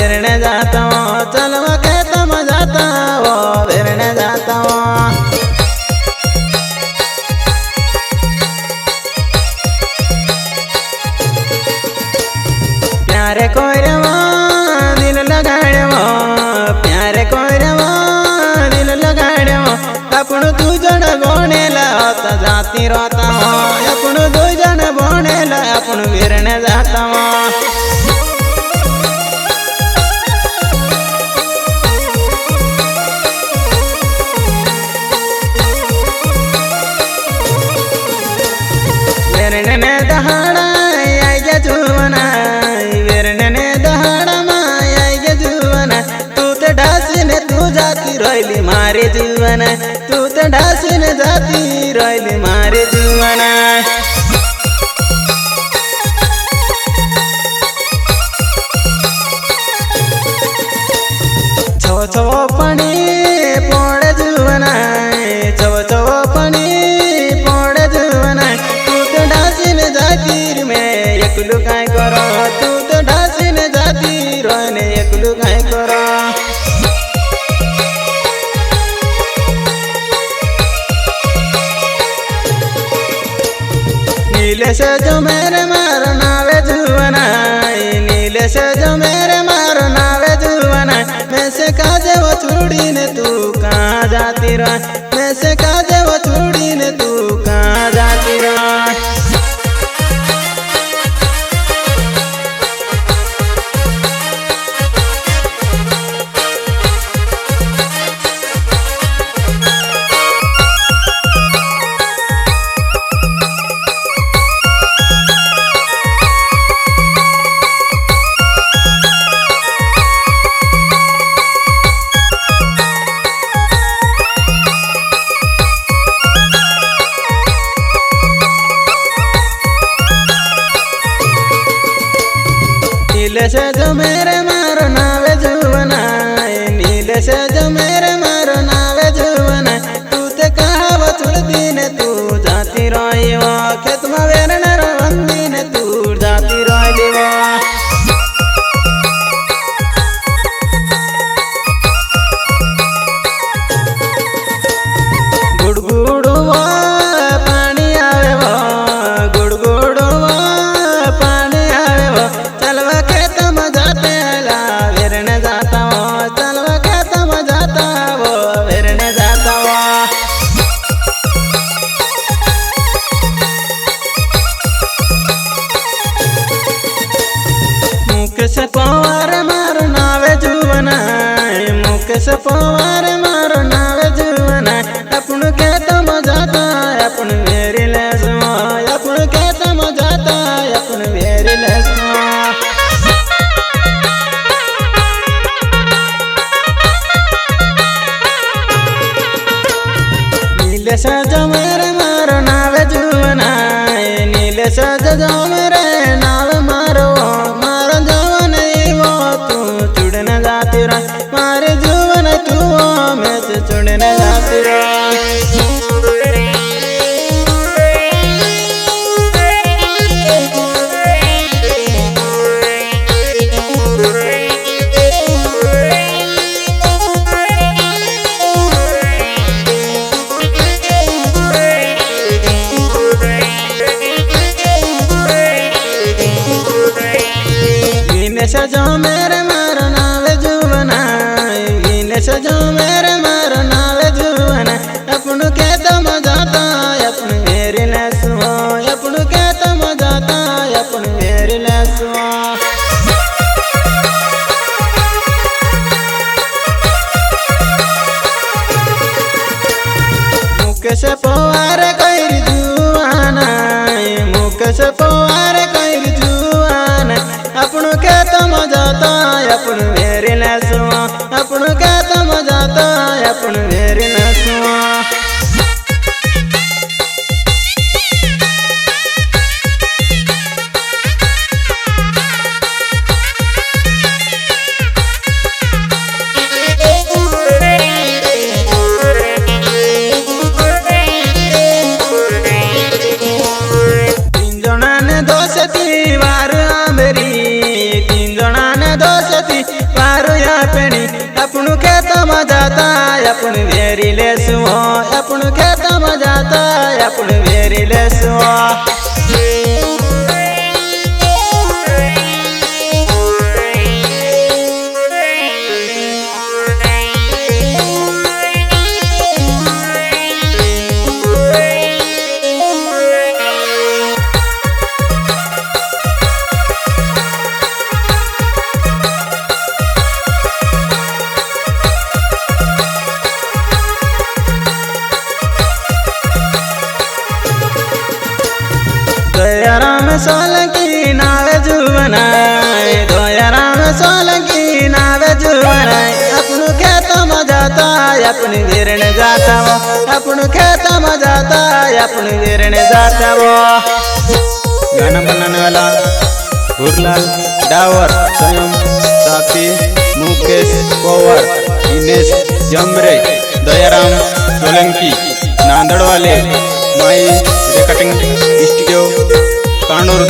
वेरने जाता हूँ चलवा के तम जाता वो वेरने जाता हूँ। प्यारे कोयरवा दिल लगाड़वा प्यारे कोयरवा दिल लगाड़वा अपनु तू जन बोनेला होता जाती रोता हूँ अपनु दो जन बोनेला अपनु वेरने जाता हूँ। वेरने दहाड़ा आइया जुवना वेरने दहाड़ा माया आइया जुवना तू तो ढासीने तू जाती रोइली मारे जुवना तू तो ढासीने जाती रोइली मारे जुवना। छो छो पानी पोड़े जुवना छो छो पानी पोड़े जुवना तू तो ढासीने जाती मैं एकलू काय करो तू तो ढासीने जाती रोने एकलू काय करो। नीले से जो मेरे मारो नावे जुवना नीले से जो मेरे मारो नावे जुवना मैं से काजे वो छुड़ी ने तू कहाँ जाती रह मैं से काजे वो छुड़ी ने तू कहाँ जाती रह। नीले से जो मेरे मारो नावे जुवना नीले से जो मेरे मारो नावे जुवना तू ते कहा वो छुड़ती ने तू जाती रोई वो खेत में वेरने रोंदी ने तू जाती रोई वो। गुड़गुड़ वो पानी आवे वो गुड़गुड़ वो पानी आवे वो चलवा के तम जाते ला वेरने जाता वो चलवा के तम जाता वो वेरने जाता वो। मुख से पवार मारो नावे जुवना मुख से पवार मारो नावे जुवना अपनु के तम जाता अपन मेरी लेसवा अपन के तम जाता अपन मेरी लेसवा। नीले से जो मेरे मारो नावे जुवना नीले से जो मेरे नावे मारो मारो जवन वो तू चुड़ने जाती रह मारे जुवन तू मैं से चुड़ने जाती रह। अपनु खेत में जाता अपन वेरी लेसु अपन खेत में जाता अपन वेरी लेसु दयाराम सोलंकी नावे जुवनाय दयाराम सोलंकी नावे जुवनाय अपनु खेत में जाता अपनी वीरण जाता वो अपनु खेत में जाता अपनी वीरण जाता वो। गाना बनाने वाला भूरलाल डावर स्वयं साक्षी मुकेश पवार दिनेश जमरे दयाराम सोलंकी नांदड़ वाले माई रिकॉर्डिंग स्टूडियो कानूर।